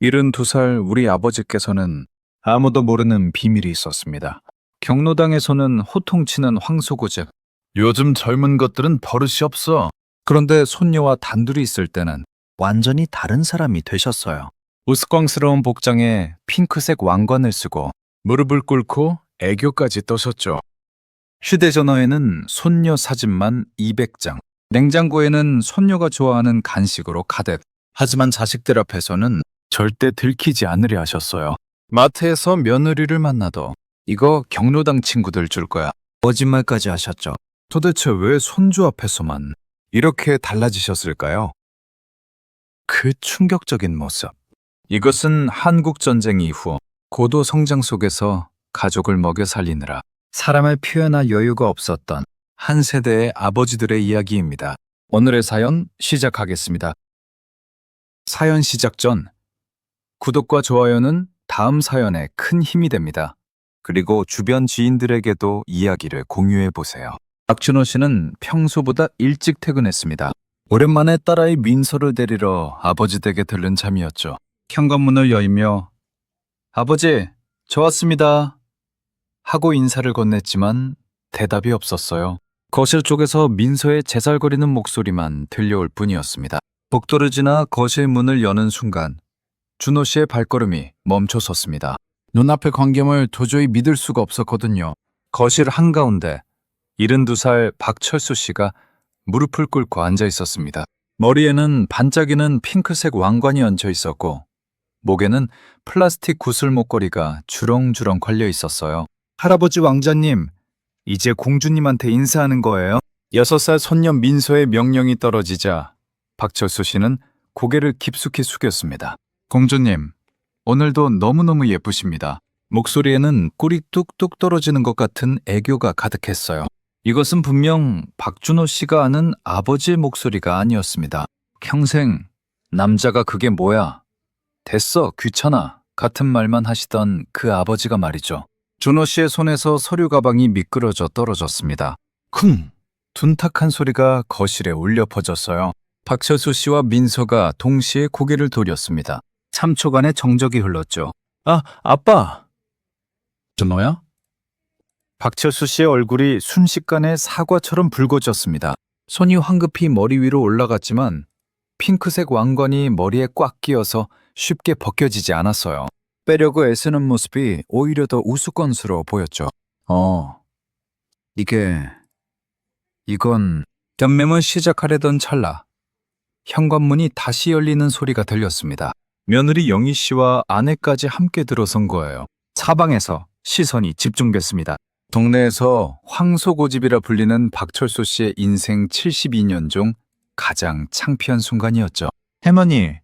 72살 우리 아버지께서는 아무도 모르는 비밀이 있었습니다. 경로당에서는 호통치는 황소고집. 요즘 젊은 것들은 버릇이 없어. 그런데 손녀와 단둘이 있을 때는 완전히 다른 사람이 되셨어요. 우스꽝스러운 복장에 핑크색 왕관을 쓰고 무릎을 꿇고 애교까지 떠셨죠. 휴대전화에는 손녀 사진만 200장. 냉장고에는 손녀가 좋아하는 간식으로 가득. 하지만 자식들 앞에서는 절대 들키지 않으려 하셨어요. 마트에서 며느리를 만나도 이거 경로당 친구들 줄 거야. 거짓말까지 하셨죠. 도대체 왜 손주 앞에서만 이렇게 달라지셨을까요? 그 충격적인 모습. 이것은 한국전쟁 이후 고도 성장 속에서 가족을 먹여 살리느라 사람을 표현할 여유가 없었던 한 세대의 아버지들의 이야기입니다. 오늘의 사연 시작하겠습니다. 사연 시작 전 구독과 좋아요는 다음 사연에 큰 힘이 됩니다. 그리고 주변 지인들에게도 이야기를 공유해 보세요. 박준호 씨는 평소보다 일찍 퇴근했습니다. 오랜만에 딸아이 민서를 데리러 아버지 댁에 들른 참이었죠. 현관문을 열며 아버지, 저 왔습니다. 하고 인사를 건넸지만 대답이 없었어요. 거실 쪽에서 민서의 제살거리는 목소리만 들려올 뿐이었습니다. 복도를 지나 거실 문을 여는 순간 준호 씨의 발걸음이 멈춰 섰습니다. 눈앞의 광경을 도저히 믿을 수가 없었거든요. 거실 한가운데 72살 박철수 씨가 무릎을 꿇고 앉아 있었습니다. 머리에는 반짝이는 핑크색 왕관이 얹혀 있었고 목에는 플라스틱 구슬 목걸이가 주렁주렁 걸려 있었어요. 할아버지 왕자님, 이제 공주님한테 인사하는 거예요? 6살 손녀 민서의 명령이 떨어지자 박철수 씨는 고개를 깊숙이 숙였습니다. 공주님, 오늘도 너무너무 예쁘십니다. 목소리에는 꿀이 뚝뚝 떨어지는 것 같은 애교가 가득했어요. 이것은 분명 박준호 씨가 아는 아버지의 목소리가 아니었습니다. 평생 남자가 그게 뭐야? 됐어, 귀찮아 같은 말만 하시던 그 아버지가 말이죠. 준호 씨의 손에서 서류 가방이 미끄러져 떨어졌습니다. 쿵! 둔탁한 소리가 거실에 울려 퍼졌어요. 박철수 씨와 민서가 동시에 고개를 돌렸습니다. 3초간의 정적이 흘렀죠. 아, 아빠! 준호야? 박철수 씨의 얼굴이 순식간에 사과처럼 붉어졌습니다. 손이 황급히 머리 위로 올라갔지만 핑크색 왕관이 머리에 꽉 끼어서 쉽게 벗겨지지 않았어요. 빼려고 애쓰는 모습이 오히려 더 우스꽝스러워 보였죠. 이건 변명을 시작하려던 찰나 현관문이 다시 열리는 소리가 들렸습니다. 며느리 영희 씨와 아내까지 함께 들어선 거예요. 사방에서 시선이 집중됐습니다. 동네에서 황소고집이라 불리는 박철수 씨의 인생 72년 중 가장 창피한 순간이었죠. 할머니,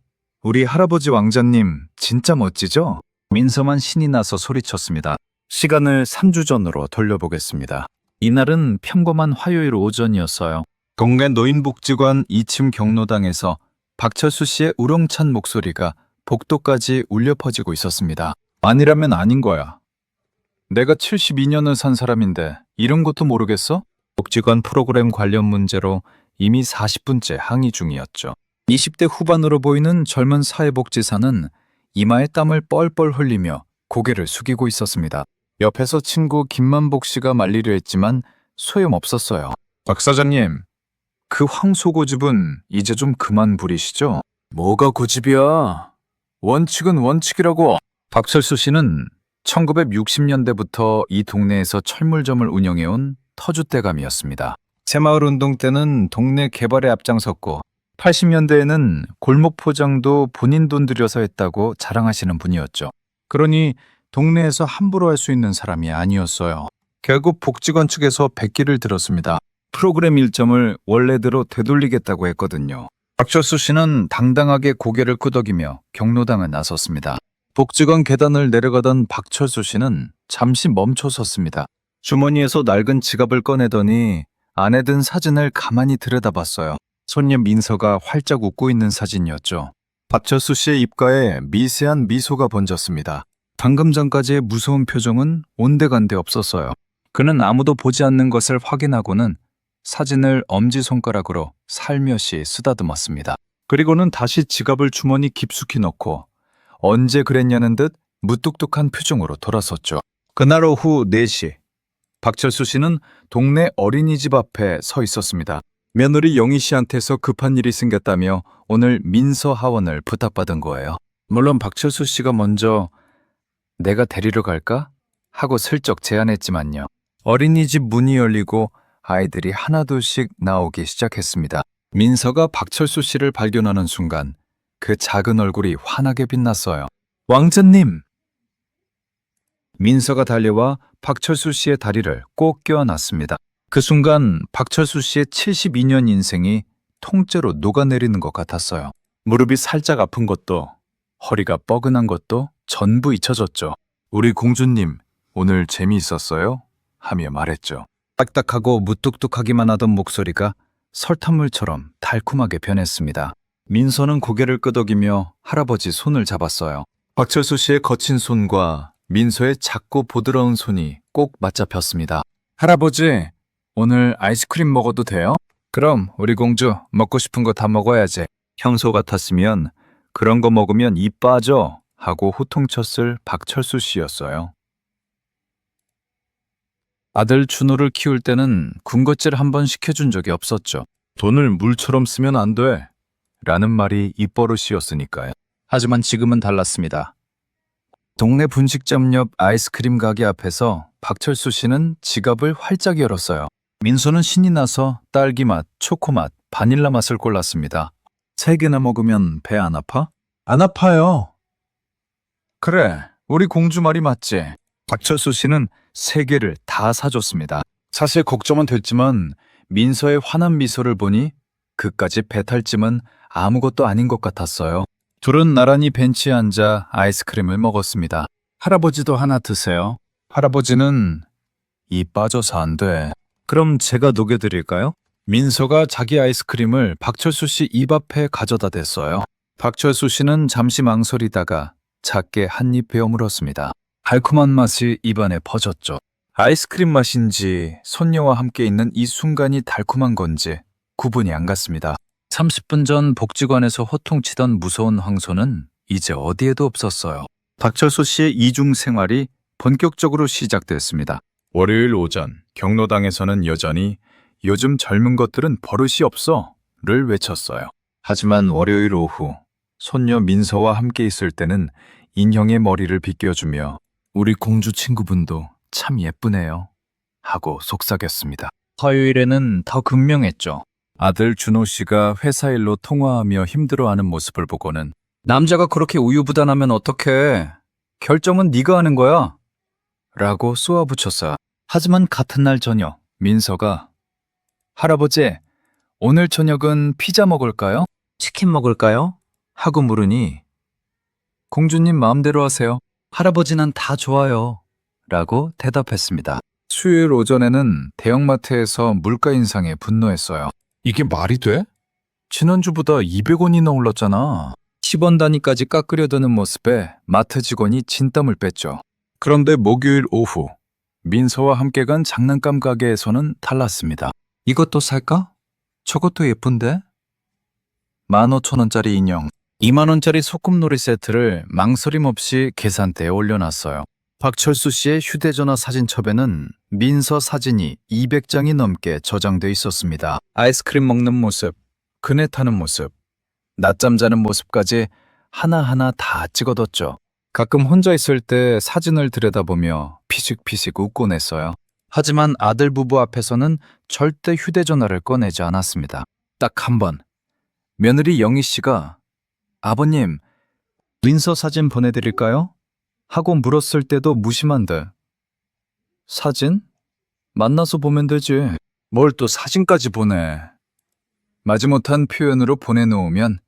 우리 할아버지 왕자님 진짜 멋지죠? 민서만 신이 나서 소리쳤습니다. 시간을 3주 전으로 돌려보겠습니다. 이날은 평범한 화요일 오전이었어요. 동네 노인복지관 2층 경로당에서 박철수 씨의 우렁찬 목소리가 복도까지 울려 퍼지고 있었습니다. 아니라면 아닌 거야. 내가 72년을 산 사람인데 이런 것도 모르겠어? 복지관 프로그램 관련 문제로 이미 40분째 항의 중이었죠. 20대 후반으로 보이는 젊은 사회복지사는 이마에 땀을 뻘뻘 흘리며 고개를 숙이고 있었습니다. 옆에서 친구 김만복 씨가 말리려 했지만 소용없었어요. 박 사장님, 그 황소고집은 이제 좀 그만 부리시죠? 뭐가 고집이야? 원칙은 원칙이라고. 박철수 씨는 1960년대부터 이 동네에서 철물점을 운영해온 터줏대감이었습니다. 새마을 운동 때는 동네 개발에 앞장섰고 80년대에는 골목 포장도 본인 돈 들여서 했다고 자랑하시는 분이었죠. 그러니 동네에서 함부로 할 수 있는 사람이 아니었어요. 결국 복지관 측에서 백기를 들었습니다. 프로그램 일정을 원래대로 되돌리겠다고 했거든요. 박철수 씨는 당당하게 고개를 끄덕이며 경로당을 나섰습니다. 복지관 계단을 내려가던 박철수 씨는 잠시 멈춰 섰습니다. 주머니에서 낡은 지갑을 꺼내더니 안에 든 사진을 가만히 들여다봤어요. 손녀 민서가 활짝 웃고 있는 사진이었죠. 박철수 씨의 입가에 미세한 미소가 번졌습니다. 방금 전까지의 무서운 표정은 온데간데 없었어요. 그는 아무도 보지 않는 것을 확인하고는 사진을 엄지손가락으로 살며시 쓰다듬었습니다. 그리고는 다시 지갑을 주머니 깊숙이 넣고 언제 그랬냐는 듯 무뚝뚝한 표정으로 돌아섰죠. 그날 오후 4시, 박철수 씨는 동네 어린이집 앞에 서 있었습니다. 며느리 영희 씨한테서 급한 일이 생겼다며 오늘 민서 하원을 부탁받은 거예요. 물론 박철수 씨가 먼저 내가 데리러 갈까? 하고 슬쩍 제안했지만요. 어린이집 문이 열리고 아이들이 하나둘씩 나오기 시작했습니다. 민서가 박철수 씨를 발견하는 순간 그 작은 얼굴이 환하게 빛났어요. 왕자님! 민서가 달려와 박철수 씨의 다리를 꼭 껴안았습니다. 그 순간 박철수 씨의 72년 인생이 통째로 녹아내리는 것 같았어요. 무릎이 살짝 아픈 것도 허리가 뻐근한 것도 전부 잊혀졌죠. 우리 공주님, 오늘 재미있었어요? 하며 말했죠. 딱딱하고 무뚝뚝하기만 하던 목소리가 설탕물처럼 달콤하게 변했습니다. 민서는 고개를 끄덕이며 할아버지 손을 잡았어요. 박철수 씨의 거친 손과 민서의 작고 부드러운 손이 꼭 맞잡혔습니다. 할아버지, 오늘 아이스크림 먹어도 돼요? 그럼 우리 공주 먹고 싶은 거 다 먹어야지. 평소 같았으면 그런 거 먹으면 이 빠져 하고 호통쳤을 박철수 씨였어요. 아들 준호를 키울 때는 군것질 한 번 시켜준 적이 없었죠. 돈을 물처럼 쓰면 안 돼. 라는 말이 입버릇이었으니까요. 하지만 지금은 달랐습니다. 동네 분식점 옆 아이스크림 가게 앞에서 박철수 씨는 지갑을 활짝 열었어요. 민서는 신이 나서 딸기맛, 초코맛, 바닐라 맛을 골랐습니다. 3개나 먹으면 배 안 아파? 안 아파요. 그래, 우리 공주 말이 맞지. 박철수 씨는 3개를 다 사줬습니다. 사실 걱정은 됐지만 민서의 환한 미소를 보니 그까지 배탈쯤은 아무것도 아닌 것 같았어요. 둘은 나란히 벤치에 앉아 아이스크림을 먹었습니다. 할아버지도 하나 드세요. 할아버지는 이 빠져서 안 돼. 그럼 제가 녹여드릴까요? 민서가 자기 아이스크림을 박철수 씨 입 앞에 가져다 댔어요. 박철수 씨는 잠시 망설이다가 작게 한 입 베어 물었습니다. 달콤한 맛이 입안에 퍼졌죠. 아이스크림 맛인지 손녀와 함께 있는 이 순간이 달콤한 건지 구분이 안 갔습니다. 30분 전 복지관에서 호통치던 무서운 황소는 이제 어디에도 없었어요. 박철수 씨의 이중 생활이 본격적으로 시작됐습니다. 월요일 오전 경로당에서는 여전히 요즘 젊은 것들은 버릇이 없어를 외쳤어요. 하지만 월요일 오후 손녀 민서와 함께 있을 때는 인형의 머리를 빗겨주며 우리 공주 친구분도 참 예쁘네요 하고 속삭였습니다. 화요일에는 더 극명했죠. 아들 준호 씨가 회사 일로 통화하며 힘들어하는 모습을 보고는 남자가 그렇게 우유부단하면 어떡해. 결정은 네가 하는 거야. 라고 쏘아붙였어요. 하지만 같은 날 저녁 민서가 할아버지, 오늘 저녁은 피자 먹을까요? 치킨 먹을까요? 하고 물으니 공주님 마음대로 하세요. 할아버지는 다 좋아요. 라고 대답했습니다. 수요일 오전에는 대형마트에서 물가 인상에 분노했어요. 이게 말이 돼? 지난주보다 200원이나 올랐잖아. 10원 단위까지 깎으려 드는 모습에 마트 직원이 진땀을 뺐죠. 그런데 목요일 오후 민서와 함께 간 장난감 가게에서는 달랐습니다. 이것도 살까? 저것도 예쁜데? 15,000원짜리 인형, 2만원짜리 소꿉놀이 세트를 망설임 없이 계산대에 올려놨어요. 박철수 씨의 휴대전화 사진첩에는 민서 사진이 200장이 넘게 저장돼 있었습니다. 아이스크림 먹는 모습, 그네 타는 모습, 낮잠 자는 모습까지 하나하나 다 찍어뒀죠. 가끔 혼자 있을 때 사진을 들여다보며 피식피식 웃곤 했어요. 하지만 아들 부부 앞에서는 절대 휴대전화를 꺼내지 않았습니다. 딱 한 번, 며느리 영희 씨가 아버님, 민서 사진 보내드릴까요? 하고 물었을 때도 무심한 듯 사진? 만나서 보면 되지. 뭘 또 사진까지 보내. 마지못한 표현으로 보내놓으면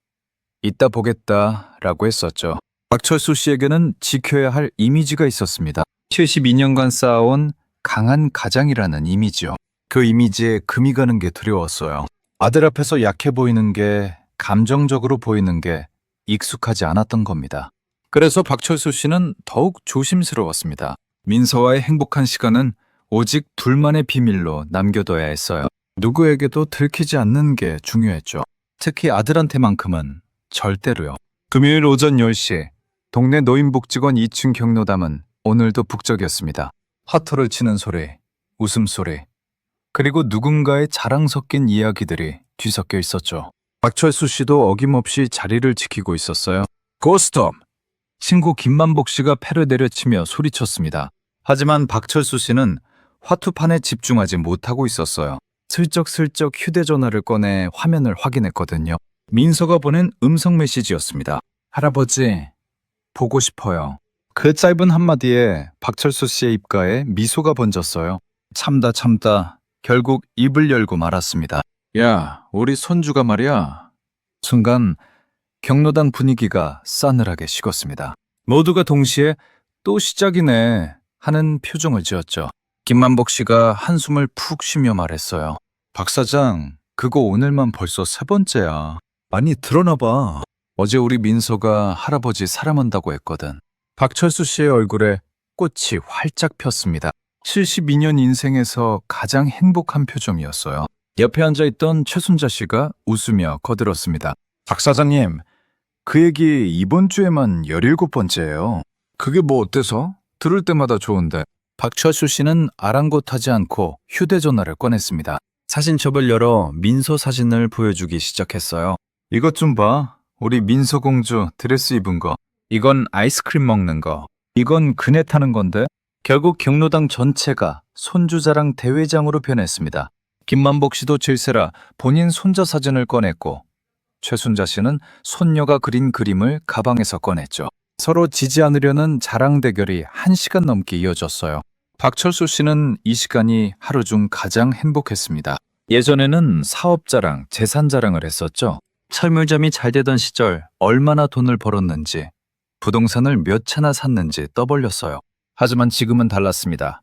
이따 보겠다 라고 했었죠. 박철수 씨에게는 지켜야 할 이미지가 있었습니다. 72년간 쌓아온 강한 가장이라는 이미지요. 그 이미지에 금이 가는 게 두려웠어요. 아들 앞에서 약해 보이는 게, 감정적으로 보이는 게 익숙하지 않았던 겁니다. 그래서 박철수 씨는 더욱 조심스러웠습니다. 민서와의 행복한 시간은 오직 둘만의 비밀로 남겨둬야 했어요. 누구에게도 들키지 않는 게 중요했죠. 특히 아들한테만큼은 절대로요. 금요일 오전 10시 동네 노인복지관 2층 경로당은 오늘도 북적이었습니다. 하트를 치는 소리, 웃음소리, 그리고 누군가의 자랑 섞인 이야기들이 뒤섞여 있었죠. 박철수 씨도 어김없이 자리를 지키고 있었어요. 고스톱! 친구 김만복 씨가 패를 내려치며 소리쳤습니다. 하지만 박철수 씨는 화투판에 집중하지 못하고 있었어요. 슬쩍슬쩍 휴대전화를 꺼내 화면을 확인했거든요. 민서가 보낸 음성 메시지였습니다. 할아버지, 보고 싶어요. 그 짧은 한마디에 박철수 씨의 입가에 미소가 번졌어요. 참다 결국 입을 열고 말았습니다. 야, 우리 손주가 말이야. 순간 경로당 분위기가 싸늘하게 식었습니다. 모두가 동시에 또 시작이네 하는 표정을 지었죠. 김만복 씨가 한숨을 푹 쉬며 말했어요. 박 사장, 그거 오늘만 벌써 세 번째야. 많이 드러나 봐. 어제 우리 민서가 할아버지 사랑한다고 했거든. 박철수 씨의 얼굴에 꽃이 활짝 폈습니다. 72년 인생에서 가장 행복한 표정이었어요. 옆에 앉아있던 최순자 씨가 웃으며 거들었습니다. 박 사장님, 그 얘기 이번 주에만 17번째예요. 그게 뭐 어때서? 들을 때마다 좋은데. 박철수 씨는 아랑곳하지 않고 휴대전화를 꺼냈습니다. 사진첩을 열어 민서 사진을 보여주기 시작했어요. 이것 좀 봐. 우리 민서 공주 드레스 입은 거. 이건 아이스크림 먹는 거. 이건 그네 타는 건데. 결국 경로당 전체가 손주자랑 대회장으로 변했습니다. 김만복 씨도 질세라 본인 손자 사진을 꺼냈고 최순자 씨는 손녀가 그린 그림을 가방에서 꺼냈죠. 서로 지지 않으려는 자랑 대결이 1시간 넘게 이어졌어요. 박철수 씨는 이 시간이 하루 중 가장 행복했습니다. 예전에는 사업 자랑, 재산 자랑을 했었죠. 철물점이 잘 되던 시절 얼마나 돈을 벌었는지, 부동산을 몇 채나 샀는지 떠벌렸어요. 하지만 지금은 달랐습니다.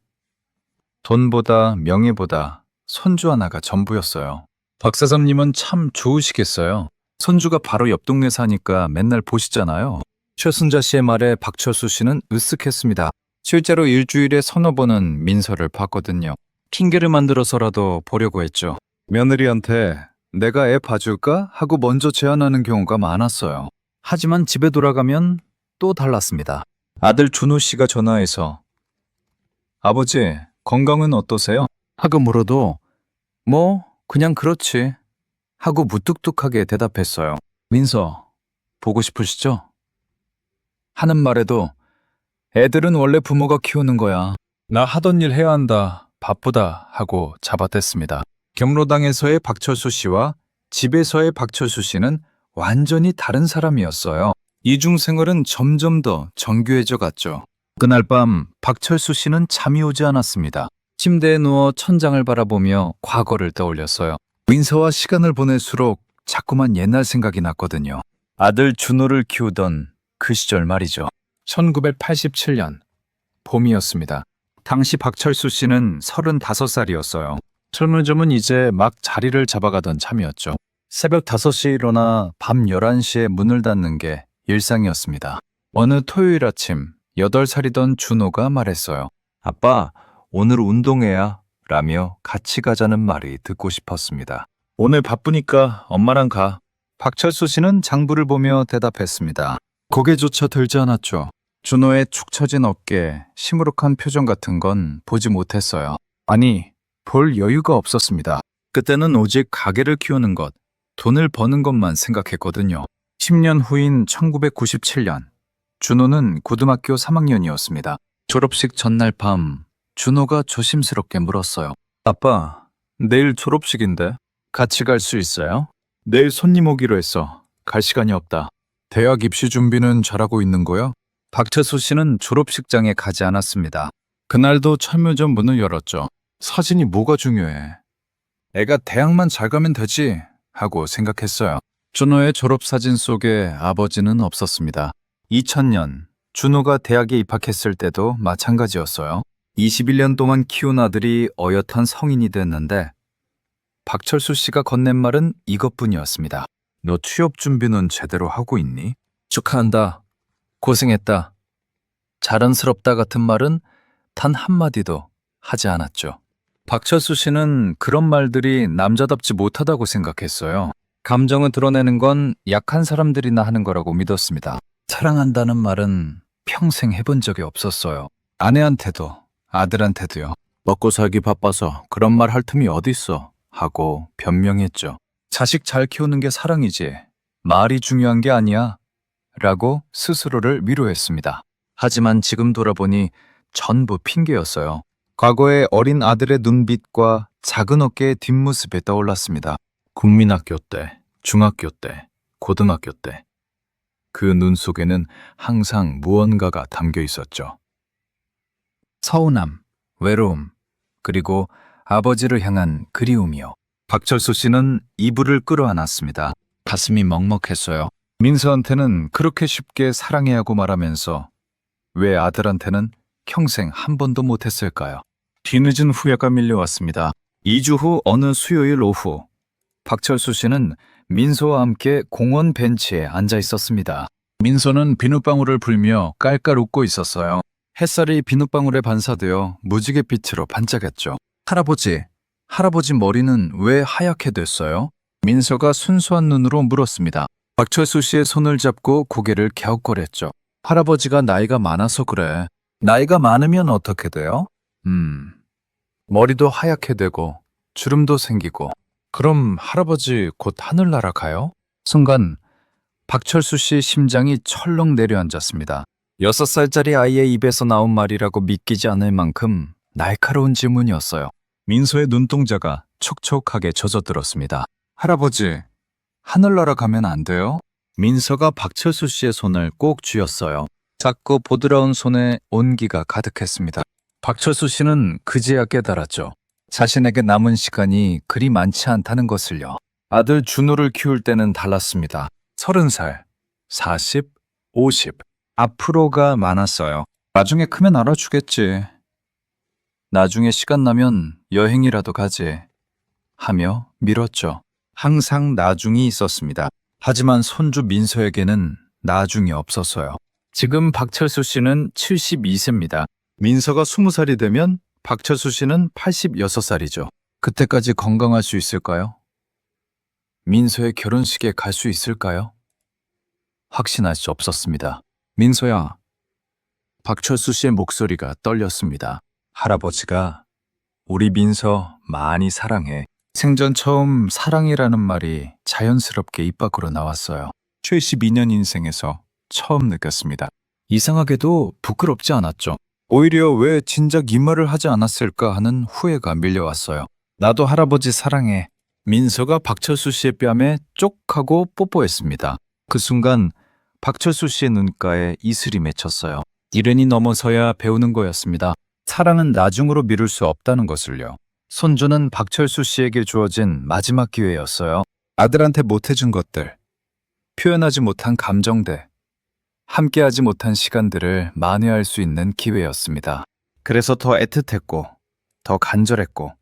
돈보다 명예보다 손주 하나가 전부였어요. 박 사장님은 참 좋으시겠어요. 손주가 바로 옆 동네 사니까 맨날 보시잖아요. 최순자 씨의 말에 박철수 씨는 으쓱했습니다. 실제로 일주일에 서너 번은 민서를 봤거든요. 핑계를 만들어서라도 보려고 했죠. 며느리한테 내가 애 봐줄까? 하고 먼저 제안하는 경우가 많았어요. 하지만 집에 돌아가면 또 달랐습니다. 아들 준호 씨가 전화해서 아버지, 건강은 어떠세요? 하고 물어도 뭐 그냥 그렇지 하고 무뚝뚝하게 대답했어요. 민서, 보고 싶으시죠? 하는 말에도 애들은 원래 부모가 키우는 거야. 나 하던 일 해야 한다. 바쁘다 하고 잡아댔습니다. 경로당에서의 박철수 씨와 집에서의 박철수 씨는 완전히 다른 사람이었어요. 이중 생활은 점점 더 정교해져 갔죠. 그날 밤 박철수 씨는 잠이 오지 않았습니다. 침대에 누워 천장을 바라보며 과거를 떠올렸어요. 민서와 시간을 보낼수록 자꾸만 옛날 생각이 났거든요. 아들 준호를 키우던 그 시절 말이죠. 1987년 봄이었습니다. 당시 박철수 씨는 35살이었어요. 철물점은 이제 막 자리를 잡아가던 참이었죠. 새벽 5시에 일어나 밤 11시에 문을 닫는 게 일상이었습니다. 어느 토요일 아침 8살이던 준호가 말했어요. 아빠, 오늘 운동회야 라며 같이 가자는 말이 듣고 싶었습니다. 오늘 바쁘니까 엄마랑 가. 박철수 씨는 장부를 보며 대답했습니다. 고개조차 들지 않았죠. 준호의 축 처진 어깨, 시무룩한 표정 같은 건 보지 못했어요. 아니, 볼 여유가 없었습니다. 그때는 오직 가게를 키우는 것, 돈을 버는 것만 생각했거든요. 10년 후인 1997년, 준호는 고등학교 3학년이었습니다. 졸업식 전날 밤, 준호가 조심스럽게 물었어요. 아빠, 내일 졸업식인데 같이 갈 수 있어요? 내일 손님 오기로 했어. 갈 시간이 없다. 대학 입시 준비는 잘하고 있는 거야? 박철수 씨는 졸업식장에 가지 않았습니다. 그날도 철물점 문을 열었죠. 사진이 뭐가 중요해? 애가 대학만 잘 가면 되지 하고 생각했어요. 준호의 졸업사진 속에 아버지는 없었습니다. 2000년 준호가 대학에 입학했을 때도 마찬가지였어요. 21년 동안 키운 아들이 어엿한 성인이 됐는데 박철수 씨가 건넨 말은 이것뿐이었습니다. 너 취업 준비는 제대로 하고 있니? 축하한다. 고생했다. 자랑스럽다 같은 말은 단 한마디도 하지 않았죠. 박철수 씨는 그런 말들이 남자답지 못하다고 생각했어요. 감정을 드러내는 건 약한 사람들이나 하는 거라고 믿었습니다. 사랑한다는 말은 평생 해본 적이 없었어요. 아내한테도 아들한테도요. 먹고 살기 바빠서 그런 말 할 틈이 어딨어 하고 변명했죠. 자식 잘 키우는 게 사랑이지 말이 중요한 게 아니야 라고 스스로를 위로했습니다. 하지만 지금 돌아보니 전부 핑계였어요. 과거의 어린 아들의 눈빛과 작은 어깨의 뒷모습이 떠올랐습니다. 국민학교 때, 중학교 때, 고등학교 때. 그 눈 속에는 항상 무언가가 담겨 있었죠. 서운함, 외로움, 그리고 아버지를 향한 그리움이요. 박철수 씨는 이불을 끌어안았습니다. 가슴이 먹먹했어요. 민서한테는 그렇게 쉽게 사랑해 하고 말하면서 왜 아들한테는 평생 한 번도 못했을까요? 뒤늦은 후회가 밀려왔습니다. 2주 후 어느 수요일 오후, 박철수 씨는 민서와 함께 공원 벤치에 앉아 있었습니다. 민서는 비눗방울을 불며 깔깔 웃고 있었어요. 햇살이 비눗방울에 반사되어 무지개 빛으로 반짝였죠. 할아버지 머리는 왜 하얗게 됐어요? 민서가 순수한 눈으로 물었습니다. 박철수 씨의 손을 잡고 고개를 갸웃거렸죠. 할아버지가 나이가 많아서 그래. 나이가 많으면 어떻게 돼요? 머리도 하얗게 되고 주름도 생기고. 그럼 할아버지 곧 하늘 날아가요? 순간 박철수 씨의 심장이 철렁 내려앉았습니다. 6살짜리 아이의 입에서 나온 말이라고 믿기지 않을 만큼 날카로운 질문이었어요. 민서의 눈동자가 촉촉하게 젖어들었습니다. 할아버지, 하늘 날아가면 안 돼요? 민서가 박철수 씨의 손을 꼭 쥐었어요. 작고 보드라운 손에 온기가 가득했습니다. 박철수 씨는 그제야 깨달았죠. 자신에게 남은 시간이 그리 많지 않다는 것을요. 아들 준호를 키울 때는 달랐습니다. 30살, 40, 50. 앞으로가 많았어요. 나중에 크면 알아주겠지. 나중에 시간 나면 여행이라도 가지. 하며 미뤘죠. 항상 나중이 있었습니다. 하지만 손주 민서에게는 나중이 없었어요. 지금 박철수 씨는 72세입니다. 민서가 20살이 되면 박철수 씨는 86살이죠. 그때까지 건강할 수 있을까요? 민서의 결혼식에 갈 수 있을까요? 확신할 수 없었습니다. 민서야. 박철수 씨의 목소리가 떨렸습니다. 할아버지가 우리 민서 많이 사랑해. 생전 처음 사랑이라는 말이 자연스럽게 입 밖으로 나왔어요. 72년 인생에서 처음 느꼈습니다. 이상하게도 부끄럽지 않았죠. 오히려 왜 진작 이 말을 하지 않았을까 하는 후회가 밀려왔어요. 나도 할아버지 사랑해. 민서가 박철수 씨의 뺨에 쪽 하고 뽀뽀했습니다. 그 순간 박철수 씨의 눈가에 이슬이 맺혔어요. 이른이 넘어서야 배우는 거였습니다. 사랑은 나중으로 미룰 수 없다는 것을요. 손주는 박철수 씨에게 주어진 마지막 기회였어요. 아들한테 못해준 것들, 표현하지 못한 감정들, 함께하지 못한 시간들을 만회할 수 있는 기회였습니다. 그래서 더 애틋했고, 더 간절했고,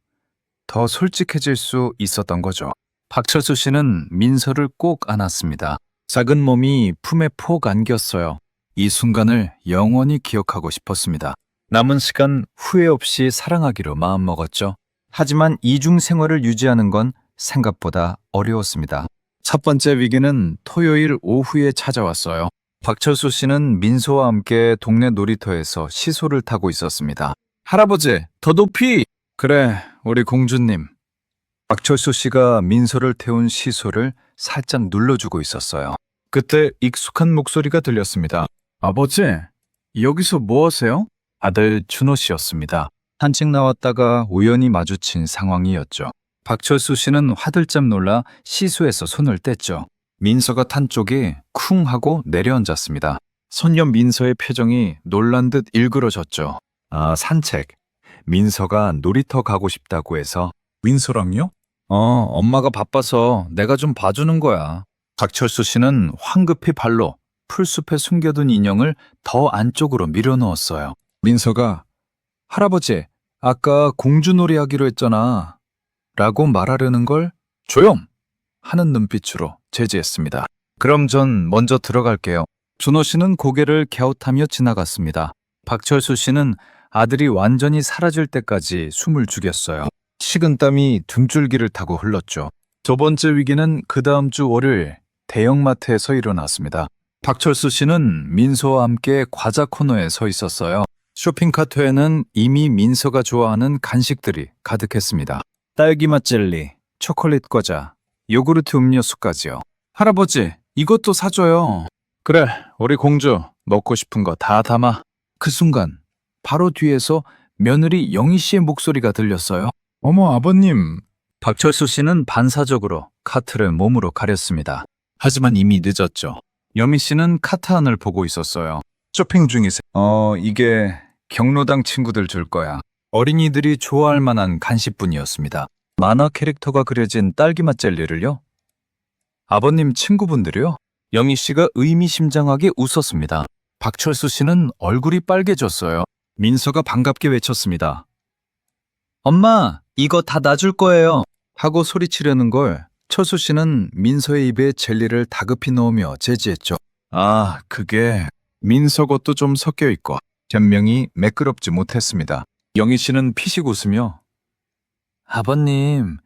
더 솔직해질 수 있었던 거죠. 박철수 씨는 민서를 꼭 안았습니다. 작은 몸이 품에 폭 안겼어요. 이 순간을 영원히 기억하고 싶었습니다. 남은 시간 후회 없이 사랑하기로 마음먹었죠. 하지만 이중 생활을 유지하는 건 생각보다 어려웠습니다. 첫 번째 위기는 토요일 오후에 찾아왔어요. 박철수 씨는 민서와 함께 동네 놀이터에서 시소를 타고 있었습니다. 할아버지, 더 높이! 그래, 우리 공주님. 박철수 씨가 민서를 태운 시소를 살짝 눌러주고 있었어요. 그때 익숙한 목소리가 들렸습니다. 아버지, 여기서 뭐 하세요? 아들 준호 씨였습니다. 산책 나왔다가 우연히 마주친 상황이었죠. 박철수 씨는 화들짝 놀라 시소에서 손을 뗐죠. 민서가 탄 쪽이 쿵 하고 내려앉았습니다. 소녀 민서의 표정이 놀란 듯 일그러졌죠. 아, 산책. 민서가 놀이터 가고 싶다고 해서. 민서랑요? 엄마가 바빠서 내가 좀 봐주는 거야. 박철수 씨는 황급히 발로 풀숲에 숨겨둔 인형을 더 안쪽으로 밀어넣었어요. 민서가 할아버지, 아까 공주놀이 하기로 했잖아. 라고 말하려는 걸 조용! 하는 눈빛으로 제지했습니다. 그럼 전 먼저 들어갈게요. 준호 씨는 고개를 갸웃하며 지나갔습니다. 박철수 씨는 아들이 완전히 사라질 때까지 숨을 죽였어요. 식은땀이 등줄기를 타고 흘렀죠. 두 번째 위기는 그 다음 주 월요일 대형마트에서 일어났습니다. 박철수 씨는 민서와 함께 과자 코너에 서 있었어요. 쇼핑카트에는 이미 민서가 좋아하는 간식들이 가득했습니다. 딸기맛 젤리, 초콜릿 과자, 요구르트 음료수까지요. 할아버지, 이것도 사줘요. 그래, 우리 공주 먹고 싶은 거 다 담아. 그 순간 바로 뒤에서 며느리 영희 씨의 목소리가 들렸어요. 어머, 아버님. 박철수 씨는 반사적으로 카트를 몸으로 가렸습니다. 하지만 이미 늦었죠. 여미 씨는 카트 안을 보고 있었어요. 쇼핑 중이세요. 이게 경로당 친구들 줄 거야. 어린이들이 좋아할 만한 간식뿐이었습니다. 만화 캐릭터가 그려진 딸기맛 젤리를요? 아버님 친구분들이요? 영희 씨가 의미심장하게 웃었습니다. 박철수 씨는 얼굴이 빨개졌어요. 민서가 반갑게 외쳤습니다. 엄마, 이거 다 놔줄 거예요. 하고 소리치려는 걸 철수 씨는 민서의 입에 젤리를 다급히 넣으며 제지했죠. 아, 그게 민서 것도 좀 섞여 있고 변명이 매끄럽지 못했습니다. 영희 씨는 피식 웃으며 아버님,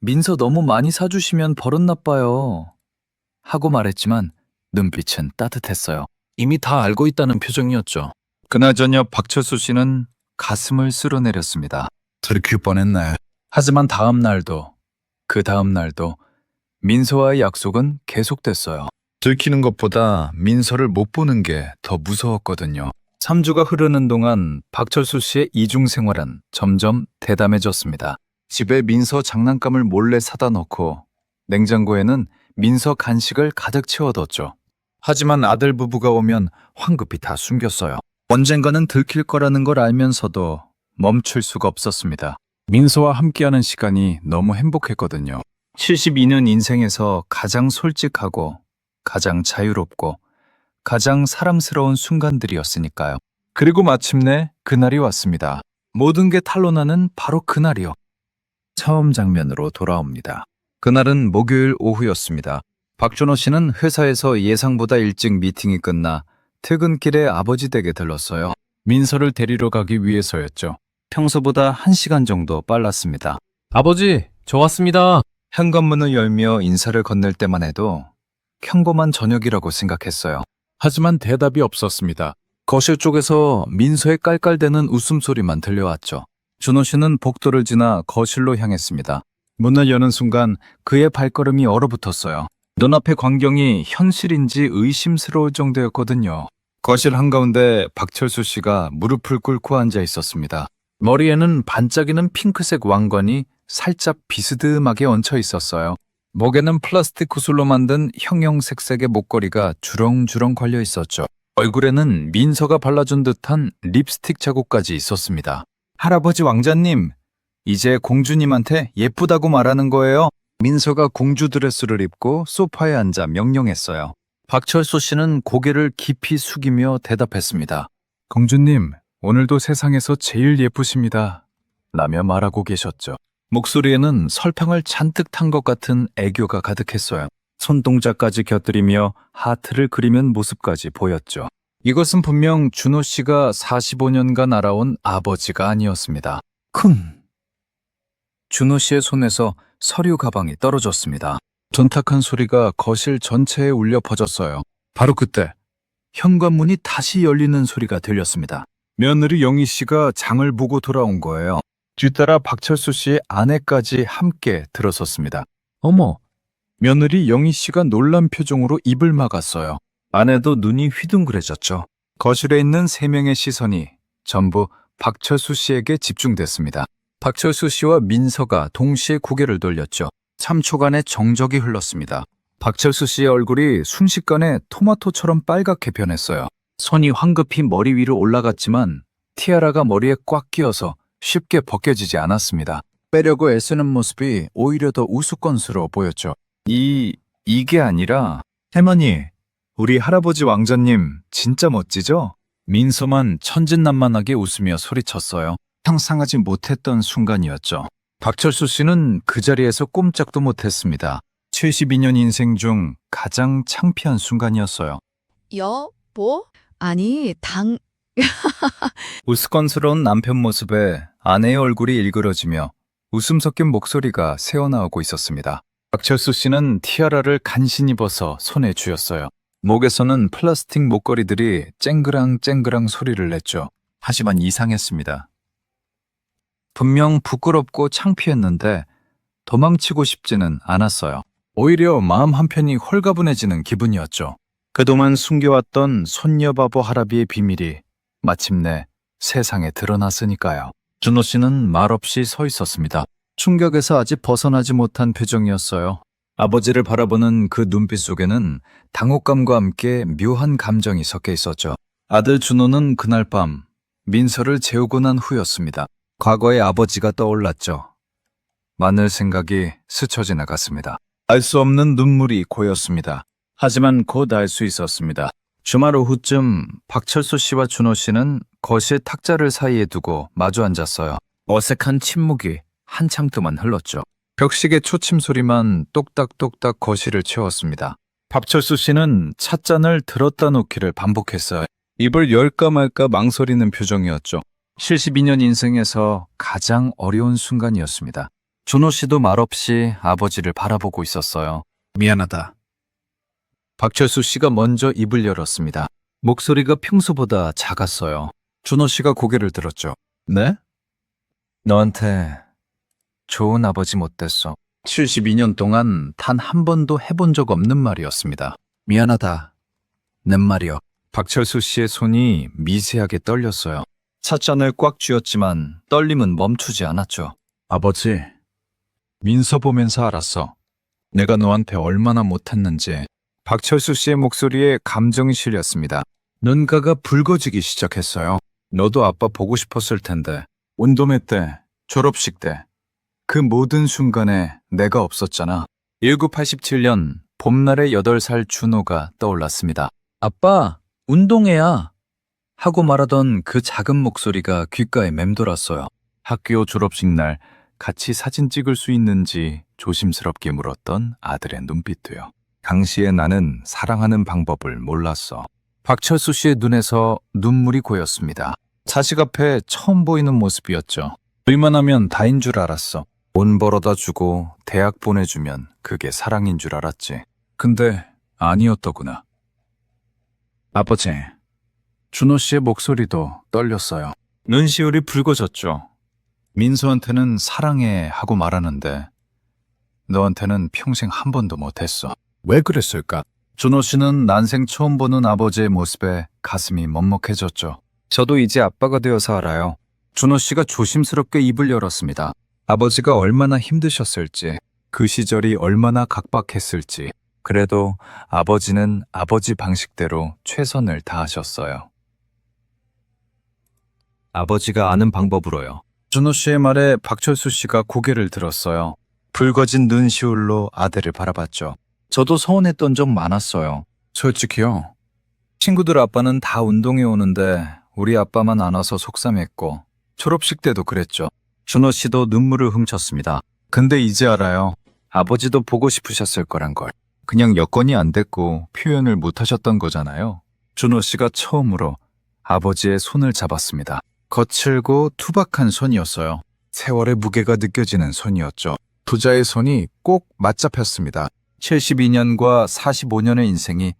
민서 너무 많이 사주시면 버릇 나빠요. 하고 말했지만 눈빛은 따뜻했어요. 이미 다 알고 있다는 표정이었죠. 그날 저녁 박철수 씨는 가슴을 쓸어내렸습니다. 들킬 뻔했네. 하지만 다음 날도 그 다음 날도 민서와의 약속은 계속됐어요. 들키는 것보다 민서를 못 보는 게 더 무서웠거든요. 3주가 흐르는 동안 박철수 씨의 이중 생활은 점점 대담해졌습니다. 집에 민서 장난감을 몰래 사다 넣고 냉장고에는 민서 간식을 가득 채워뒀죠. 하지만 아들 부부가 오면 황급히 다 숨겼어요. 언젠가는 들킬 거라는 걸 알면서도 멈출 수가 없었습니다. 민서와 함께하는 시간이 너무 행복했거든요. 72년 인생에서 가장 솔직하고 가장 자유롭고 가장 사랑스러운 순간들이었으니까요. 그리고 마침내 그날이 왔습니다. 모든 게 탄로나는 바로 그날이요. 처음 장면으로 돌아옵니다. 그날은 목요일 오후였습니다. 박준호 씨는 회사에서 예상보다 일찍 미팅이 끝나 퇴근길에 아버지 댁에 들렀어요. 민서를 데리러 가기 위해서였죠. 평소보다 1시간 정도 빨랐습니다. 아버지, 저 왔습니다. 현관문을 열며 인사를 건넬 때만 해도 평범한 저녁이라고 생각했어요. 하지만 대답이 없었습니다. 거실 쪽에서 민서의 깔깔대는 웃음소리만 들려왔죠. 준호 씨는 복도를 지나 거실로 향했습니다. 문을 여는 순간 그의 발걸음이 얼어붙었어요. 눈앞의 광경이 현실인지 의심스러울 정도였거든요. 거실 한가운데 박철수 씨가 무릎을 꿇고 앉아 있었습니다. 머리에는 반짝이는 핑크색 왕관이 살짝 비스듬하게 얹혀 있었어요. 목에는 플라스틱 구슬로 만든 형형색색의 목걸이가 주렁주렁 걸려 있었죠. 얼굴에는 민서가 발라준 듯한 립스틱 자국까지 있었습니다. 할아버지 왕자님, 이제 공주님한테 예쁘다고 말하는 거예요. 민서가 공주 드레스를 입고 소파에 앉아 명령했어요. 박철수 씨는 고개를 깊이 숙이며 대답했습니다. 공주님, 오늘도 세상에서 제일 예쁘십니다. 라며 말하고 계셨죠. 목소리에는 설탕을 잔뜩 탄 것 같은 애교가 가득했어요. 손동작까지 곁들이며 하트를 그리는 모습까지 보였죠. 이것은 분명 준호 씨가 45년간 알아온 아버지가 아니었습니다. 쿵! 준호 씨의 손에서 서류 가방이 떨어졌습니다. 전탁한 소리가 거실 전체에 울려 퍼졌어요. 바로 그때 현관문이 다시 열리는 소리가 들렸습니다. 며느리 영희 씨가 장을 보고 돌아온 거예요. 뒤따라 박철수 씨의 아내까지 함께 들어섰습니다. 어머, 며느리 영희 씨가 놀란 표정으로 입을 막았어요. 아내도 눈이 휘둥그레졌죠. 거실에 있는 3명의 시선이 전부 박철수 씨에게 집중됐습니다. 박철수 씨와 민서가 동시에 고개를 돌렸죠. 3초간의 정적이 흘렀습니다. 박철수 씨의 얼굴이 순식간에 토마토처럼 빨갛게 변했어요. 손이 황급히 머리 위로 올라갔지만 티아라가 머리에 꽉 끼어서 쉽게 벗겨지지 않았습니다. 빼려고 애쓰는 모습이 오히려 더 우스꽝스러워 보였죠. 이게 아니라 할머니, 우리 할아버지 왕자님 진짜 멋지죠? 민서만 천진난만하게 웃으며 소리쳤어요. 상상하지 못했던 순간이었죠. 박철수 씨는 그 자리에서 꼼짝도 못했습니다. 72년 인생 중 가장 창피한 순간이었어요. 여보? 아니, 우스꽝스러운 남편 모습에 아내의 얼굴이 일그러지며 웃음 섞인 목소리가 새어나오고 있었습니다. 박철수 씨는 티아라를 간신히 벗어 손에 쥐었어요. 목에서는 플라스틱 목걸이들이 쨍그랑 소리를 냈죠. 하지만 이상했습니다. 분명 부끄럽고 창피했는데 도망치고 싶지는 않았어요. 오히려 마음 한편이 홀가분해지는 기분이었죠. 그동안 숨겨왔던 손녀바보 할아비의 비밀이 마침내 세상에 드러났으니까요. 준호 씨는 말없이 서 있었습니다. 충격에서 아직 벗어나지 못한 표정이었어요. 아버지를 바라보는 그 눈빛 속에는 당혹감과 함께 묘한 감정이 섞여 있었죠. 아들 준호는 그날 밤 민서를 재우고 난 후였습니다. 과거의 아버지가 떠올랐죠. 많은 생각이 스쳐 지나갔습니다. 알 수 없는 눈물이 고였습니다. 하지만 곧 알 수 있었습니다. 주말 오후쯤 박철수 씨와 준호 씨는 거실 탁자를 사이에 두고 마주 앉았어요. 어색한 침묵이 한참 동안 흘렀죠. 벽식의 초침 소리만 똑딱똑딱 거실을 채웠습니다. 박철수 씨는 찻잔을 들었다 놓기를 반복했어요. 입을 열까 말까 망설이는 표정이었죠. 72년 인생에서 가장 어려운 순간이었습니다. 준호 씨도 말없이 아버지를 바라보고 있었어요. 미안하다. 박철수 씨가 먼저 입을 열었습니다. 목소리가 평소보다 작았어요. 준호 씨가 고개를 들었죠. 네? 너한테 좋은 아버지 못 됐어. 72년 동안 단 한 번도 해본 적 없는 말이었습니다. 미안하다. 내 말이요. 박철수 씨의 손이 미세하게 떨렸어요. 찻잔을 꽉 쥐었지만 떨림은 멈추지 않았죠. 아버지, 민서 보면서 알았어. 내가 너한테 얼마나 못했는지. 박철수 씨의 목소리에 감정이 실렸습니다. 눈가가 붉어지기 시작했어요. 너도 아빠 보고 싶었을 텐데. 운동회 때, 졸업식 때, 그 모든 순간에 내가 없었잖아. 1987년 봄날의 8살 준호가 떠올랐습니다. 아빠, 운동회야. 하고 말하던 그 작은 목소리가 귓가에 맴돌았어요. 학교 졸업식 날 같이 사진 찍을 수 있는지 조심스럽게 물었던 아들의 눈빛도요. 당시에 나는 사랑하는 방법을 몰랐어. 박철수 씨의 눈에서 눈물이 고였습니다. 자식 앞에 처음 보이는 모습이었죠. 의만하면 다인 줄 알았어. 돈 벌어다 주고 대학 보내주면 그게 사랑인 줄 알았지. 근데 아니었더구나. 아버지, 준호 씨의 목소리도 떨렸어요. 눈시울이 붉어졌죠. 민수한테는 사랑해 하고 말하는데 너한테는 평생 한 번도 못했어. 왜 그랬을까? 준호 씨는 난생 처음 보는 아버지의 모습에 가슴이 먹먹해졌죠. 저도 이제 아빠가 되어서 알아요. 준호 씨가 조심스럽게 입을 열었습니다. 아버지가 얼마나 힘드셨을지, 그 시절이 얼마나 각박했을지. 그래도 아버지는 아버지 방식대로 최선을 다하셨어요. 아버지가 아는 방법으로요. 준호 씨의 말에 박철수 씨가 고개를 들었어요. 붉어진 눈시울로 아들을 바라봤죠. 저도 서운했던 적 많았어요. 솔직히요. 친구들 아빠는 다 운동회 오는데 우리 아빠만 안 와서 속상했고 졸업식 때도 그랬죠. 준호 씨도 눈물을 훔쳤습니다. 근데 이제 알아요. 아버지도 보고 싶으셨을 거란 걸. 그냥 여건이 안 됐고 표현을 못 하셨던 거잖아요. 준호 씨가 처음으로 아버지의 손을 잡았습니다. 거칠고 투박한 손이었어요. 세월의 무게가 느껴지는 손이었죠. 부자의 손이 꼭 맞잡혔습니다. 72년과 45년의 인생이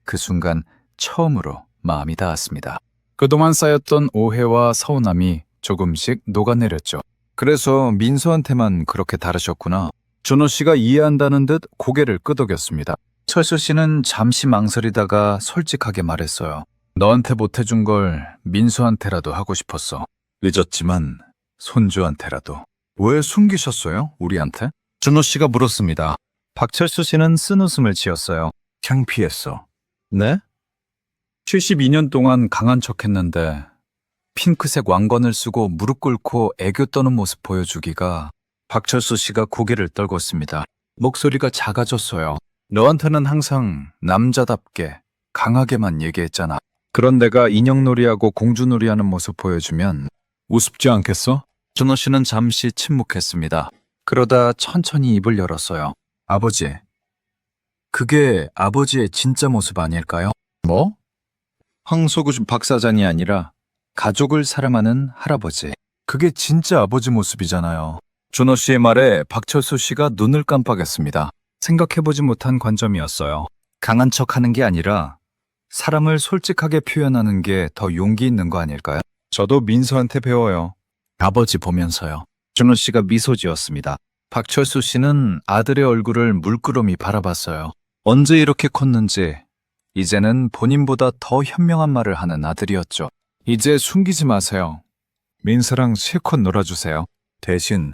그 순간 처음으로 마음이 닿았습니다. 그동안 쌓였던 오해와 서운함이 조금씩 녹아내렸죠. 그래서 민서한테만 그렇게 다르셨구나. 준호 씨가 이해한다는 듯 고개를 끄덕였습니다. 철수 씨는 잠시 망설이다가 솔직하게 말했어요. 너한테 못해준 걸 민수한테라도 하고 싶었어. 늦었지만 손주한테라도. 왜 숨기셨어요? 우리한테? 준호 씨가 물었습니다. 박철수 씨는 쓴웃음을 지었어요. 창피했어. 네? 72년 동안 강한 척했는데 핑크색 왕건을 쓰고 무릎 꿇고 애교 떠는 모습 보여주기가. 박철수 씨가 고개를 떨궜습니다. 목소리가 작아졌어요. 너한테는 항상 남자답게 강하게만 얘기했잖아. 그런 내가 인형놀이하고 공주놀이하는 모습 보여주면 우습지 않겠어? 준호 씨는 잠시 침묵했습니다. 그러다 천천히 입을 열었어요. 아버지, 그게 아버지의 진짜 모습 아닐까요? 뭐? 황소구 박사장이 아니라 가족을 사랑하는 할아버지. 그게 진짜 아버지 모습이잖아요. 준호 씨의 말에 박철수 씨가 눈을 깜빡였습니다. 생각해보지 못한 관점이었어요. 강한 척하는 게 아니라 사랑을 솔직하게 표현하는 게 더 용기 있는 거 아닐까요? 저도 민서한테 배워요. 아버지 보면서요. 준호 씨가 미소 지었습니다. 박철수 씨는 아들의 얼굴을 물끄러미 바라봤어요. 언제 이렇게 컸는지 이제는 본인보다 더 현명한 말을 하는 아들이었죠. 이제 숨기지 마세요. 민서랑 실컷 놀아주세요. 대신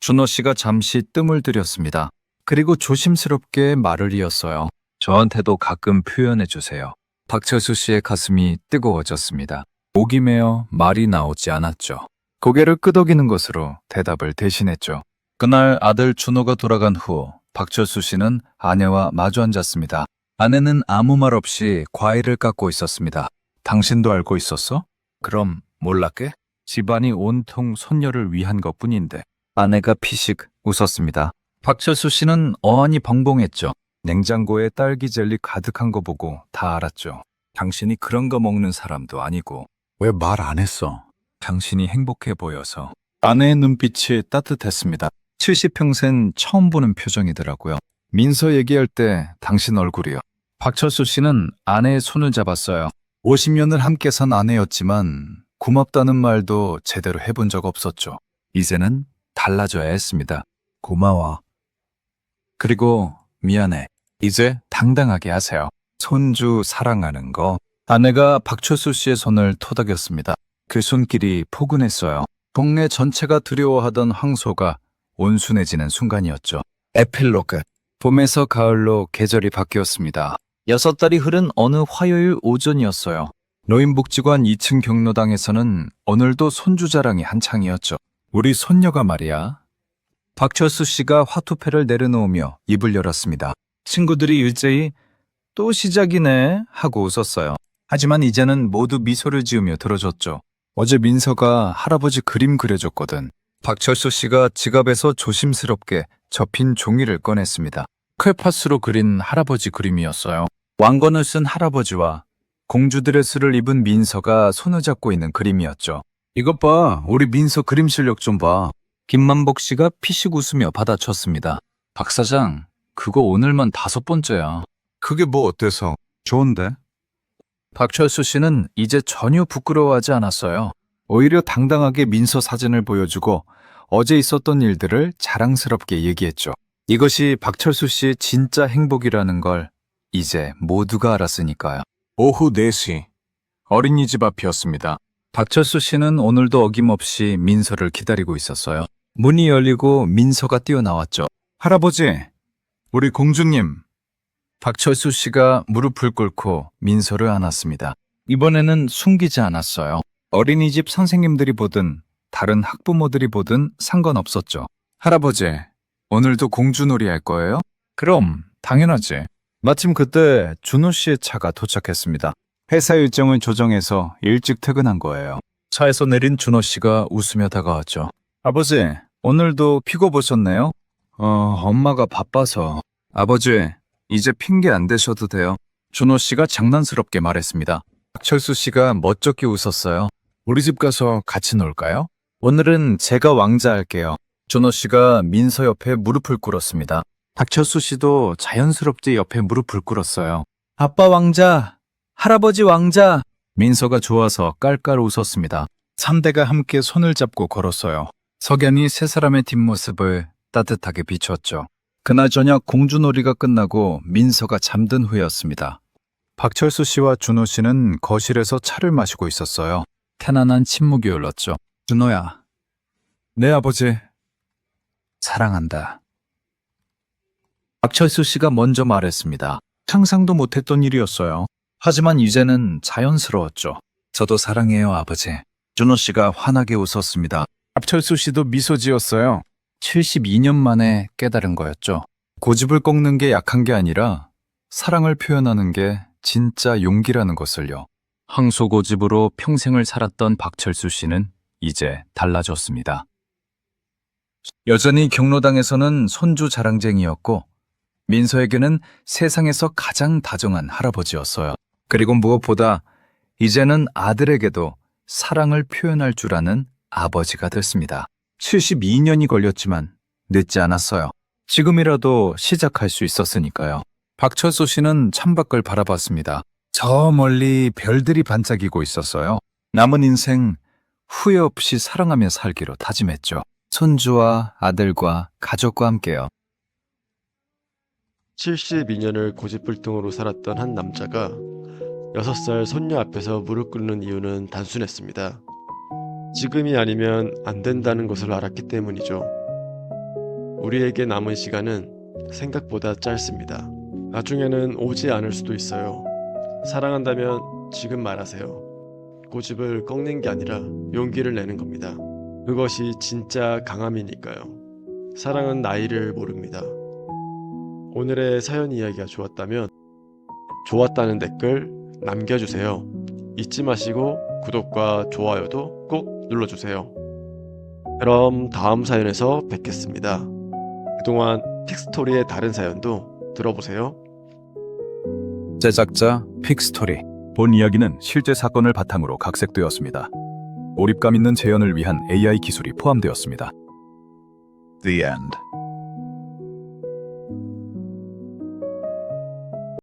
준호 씨가 잠시 뜸을 들였습니다. 그리고 조심스럽게 말을 이었어요. 저한테도 가끔 표현해 주세요. 박철수 씨의 가슴이 뜨거워졌습니다. 목이 메어 말이 나오지 않았죠. 고개를 끄덕이는 것으로 대답을 대신했죠. 그날 아들 준호가 돌아간 후 박철수 씨는 아내와 마주 앉았습니다. 아내는 아무 말 없이 과일을 깎고 있었습니다. 당신도 알고 있었어? 그럼 몰랐게? 집안이 온통 손녀를 위한 것뿐인데. 아내가 피식 웃었습니다. 박철수 씨는 어안이 벙벙했죠. 냉장고에 딸기 젤리 가득한 거 보고 다 알았죠. 당신이 그런 거 먹는 사람도 아니고. 왜 말 안 했어? 당신이 행복해 보여서. 아내의 눈빛이 따뜻했습니다. 70평생 처음 보는 표정이더라고요. 민서 얘기할 때 당신 얼굴이요. 박철수 씨는 아내의 손을 잡았어요. 50년을 함께 산 아내였지만 고맙다는 말도 제대로 해본 적 없었죠. 이제는 달라져야 했습니다. 고마워. 그리고 미안해. 이제 당당하게 하세요. 손주 사랑하는 거. 아내가 박철수 씨의 손을 토닥였습니다. 그 손길이 포근했어요. 동네 전체가 두려워하던 황소가 온순해지는 순간이었죠. 에필로그. 봄에서 가을로 계절이 바뀌었습니다. 6달이 흐른 어느 화요일 오전이었어요. 노인복지관 2층 경로당에서는 오늘도 손주 자랑이 한창이었죠. 우리 손녀가 말이야. 박철수 씨가 화투패를 내려놓으며 입을 열었습니다. 친구들이 일제히 또 시작이네 하고 웃었어요. 하지만 이제는 모두 미소를 지으며 들어줬죠. 어제 민서가 할아버지 그림 그려줬거든. 박철수 씨가 지갑에서 조심스럽게 접힌 종이를 꺼냈습니다. 크레파스로 그린 할아버지 그림이었어요. 왕건을 쓴 할아버지와 공주 드레스를 입은 민서가 손을 잡고 있는 그림이었죠. 이것 봐, 우리 민서 그림 실력 좀 봐. 김만복 씨가 피식 웃으며 받아쳤습니다. 박 사장, 그거 오늘만 5번째야. 그게 뭐 어때서? 좋은데? 박철수 씨는 이제 전혀 부끄러워하지 않았어요. 오히려 당당하게 민서 사진을 보여주고 어제 있었던 일들을 자랑스럽게 얘기했죠. 이것이 박철수 씨의 진짜 행복이라는 걸 이제 모두가 알았으니까요. 오후 4시 어린이집 앞이었습니다. 박철수 씨는 오늘도 어김없이 민서를 기다리고 있었어요. 문이 열리고 민서가 뛰어나왔죠. 할아버지, 우리 공주님. 박철수 씨가 무릎을 꿇고 민서를 안았습니다. 이번에는 숨기지 않았어요. 어린이집 선생님들이 보든 다른 학부모들이 보든 상관없었죠. 할아버지, 오늘도 공주놀이 할 거예요? 그럼 당연하지. 마침 그때 준호 씨의 차가 도착했습니다. 회사 일정을 조정해서 일찍 퇴근한 거예요. 차에서 내린 준호 씨가 웃으며 다가왔죠. 아버지, 오늘도 피고 보셨네요? 엄마가 바빠서. 아버지, 이제 핑계 안 대셔도 돼요. 준호 씨가 장난스럽게 말했습니다. 박철수 씨가 멋쩍게 웃었어요. 우리 집 가서 같이 놀까요? 오늘은 제가 왕자 할게요. 준호 씨가 민서 옆에 무릎을 꿇었습니다. 박철수 씨도 자연스럽게 옆에 무릎을 꿇었어요. 아빠 왕자, 할아버지 왕자. 민서가 좋아서 깔깔 웃었습니다. 3대가 함께 손을 잡고 걸었어요. 석연이 세 사람의 뒷모습을 따뜻하게 비추었죠. 그날 저녁 공주놀이가 끝나고 민서가 잠든 후였습니다. 박철수 씨와 준호 씨는 거실에서 차를 마시고 있었어요. 편안한 침묵이 흘렀죠. 준호야. 네, 아버지. 사랑한다. 박철수 씨가 먼저 말했습니다. 상상도 못했던 일이었어요. 하지만 이제는 자연스러웠죠. 저도 사랑해요, 아버지. 준호 씨가 환하게 웃었습니다. 박철수 씨도 미소 지었어요. 72년 만에 깨달은 거였죠. 고집을 꺾는 게 약한 게 아니라 사랑을 표현하는 게 진짜 용기라는 것을요. 항소고집으로 평생을 살았던 박철수 씨는 이제 달라졌습니다. 여전히 경로당에서는 손주 자랑쟁이였고 민서에게는 세상에서 가장 다정한 할아버지였어요. 그리고 무엇보다 이제는 아들에게도 사랑을 표현할 줄 아는 아버지가 됐습니다. 72년이 걸렸지만 늦지 않았어요. 지금이라도 시작할 수 있었으니까요. 박철수 씨는 창밖을 바라봤습니다. 저 멀리 별들이 반짝이고 있었어요. 남은 인생 후회 없이 사랑하며 살기로 다짐했죠. 손주와 아들과 가족과 함께요. 72년을 고집불통으로 살았던 한 남자가 6살 손녀 앞에서 무릎 꿇는 이유는 단순했습니다. 지금이 아니면 안 된다는 것을 알았기 때문이죠. 우리에게 남은 시간은 생각보다 짧습니다. 나중에는 오지 않을 수도 있어요. 사랑한다면 지금 말하세요. 고집을 꺾는 게 아니라 용기를 내는 겁니다. 그것이 진짜 강함이니까요. 사랑은 나이를 모릅니다. 오늘의 사연 이야기가 좋았다면 좋았다는 댓글 남겨주세요. 잊지 마시고 구독과 좋아요도 꼭 눌러주세요. 그럼 다음 사연에서 뵙겠습니다. 그동안 픽스토리의 다른 사연도 들어보세요. 제작자 픽스토리. 본 이야기는 실제 사건을 바탕으로 각색되었습니다. 몰입감 있는 재현을 위한 AI 기술이 포함되었습니다. The End.